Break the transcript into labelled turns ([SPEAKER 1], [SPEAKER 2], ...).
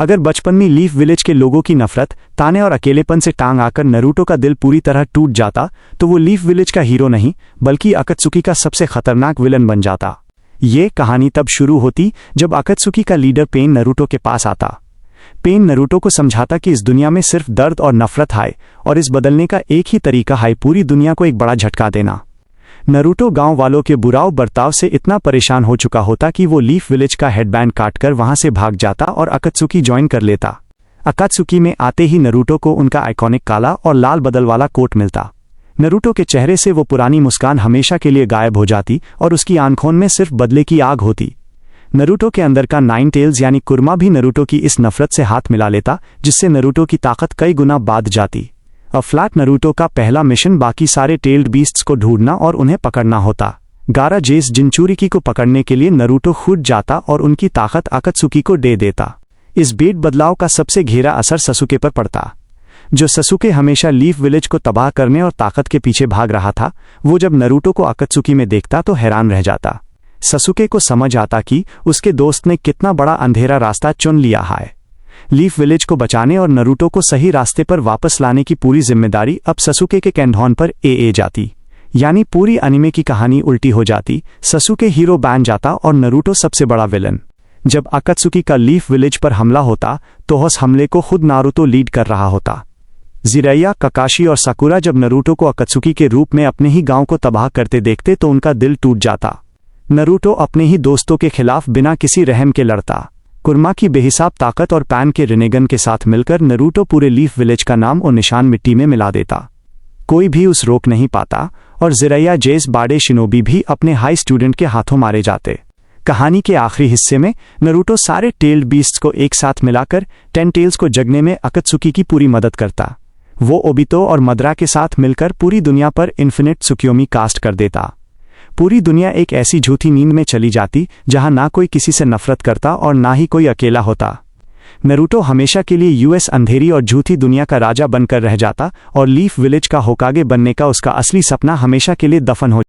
[SPEAKER 1] अगर बचपन में लीफ विलेज के लोगों की नफरत, ताने और अकेलेपन से टांग आकर नारुतो का दिल पूरी तरह टूट जाता, तो वो लीफ विलेज का हीरो नहीं बल्कि अकात्सुकी का सबसे खतरनाक विलन बन जाता। ये कहानी तब शुरू होती जब अकात्सुकी का लीडर पेन नारुतो के पास आता। पेन नारुतो को समझाता कि इस दुनिया में सिर्फ दर्द और नफरत है और इस बदलने का एक ही तरीका है, पूरी दुनिया को एक बड़ा झटका देना। नारुतो गांव वालों के बुराव बर्ताव से इतना परेशान हो चुका होता कि वो लीफ विलेज का हेडबैंड काटकर वहां से भाग जाता और अकात्सुकी ज्वाइन कर लेता। अकात्सुकी में आते ही नारुतो को उनका आइकॉनिक काला और लाल बदल वाला कोट मिलता। नारुतो के चेहरे से वो पुरानी मुस्कान हमेशा के लिए गायब हो जाती और उसकी आंखों में सिर्फ बदले की आग होती। नारुतो के अंदर का नाइन टेल्स यानी कुरमा भी नारुतो की इस नफरत से हाथ मिला लेता, जिससे नारुतो की ताकत कई गुना बढ़ जाती। फ्लैट नारुतो का पहला मिशन बाकी सारे टेल्ड बीस्ट्स को ढूंढना और उन्हें पकड़ना होता। गारा जेस जिनचुरिकी को पकड़ने के लिए नारुतो खुद जाता और उनकी ताकत अकात्सुकी को दे देता। इस बेट बदलाव का सबसे गहरा असर ससुके पर पड़ता। जो ससुके हमेशा लीफ विलेज को तबाह करने और ताकत के पीछे भाग रहा था, वो जब नारुतो को अकात्सुकी में देखता तो हैरान रह जाता। ससुके को समझ आता कि उसके दोस्त ने कितना बड़ा अंधेरा रास्ता चुन लिया है। लीफ विलेज को बचाने और नारुतो को सही रास्ते पर वापस लाने की पूरी जिम्मेदारी अब ससुके के कंधों पर ए जाती। यानी पूरी अनिमे की कहानी उल्टी हो जाती। ससुके हीरो बन जाता और नारुतो सबसे बड़ा विलन। जब अकात्सुकी का लीफ विलेज पर हमला होता तो उस हमले को खुद नारुतो लीड कर रहा होता। जिराया, ककाशी और साकुरा जब नारुतो को अकात्सुकी के रूप में अपने ही गांव को तबाह करते देखते तो उनका दिल टूट जाता। नारुतो अपने ही दोस्तों के खिलाफ बिना किसी रहम के लड़ता। कुरमा की बेहिसाब ताकत और पैन के रिनेगन के साथ मिलकर नारुतो पूरे लीफ विलेज का नाम और निशान मिट्टी में मिला देता। कोई भी उस रोक नहीं पाता और जिराया जेस बाडे शिनोबी भी अपने हाई स्टूडेंट के हाथों मारे जाते। कहानी के आखिरी हिस्से में नारुतो सारे टेल्ड बीस्ट्स को एक साथ मिलाकर 10 टेल्स को जगने में अकात्सुकी की पूरी मदद करता। वो ओबितो और मदरा के साथ मिलकर पूरी दुनिया पर इन्फिनिट त्सुकियोमी कास्ट कर देता। पूरी दुनिया एक ऐसी झूठी नींद में चली जाती जहां ना कोई किसी से नफरत करता और ना ही कोई अकेला होता। नारुतो हमेशा के लिए यूएस अंधेरी और झूठी दुनिया का राजा बनकर रह जाता और लीफ विलेज का होकागे बनने का उसका असली सपना हमेशा के लिए दफन हो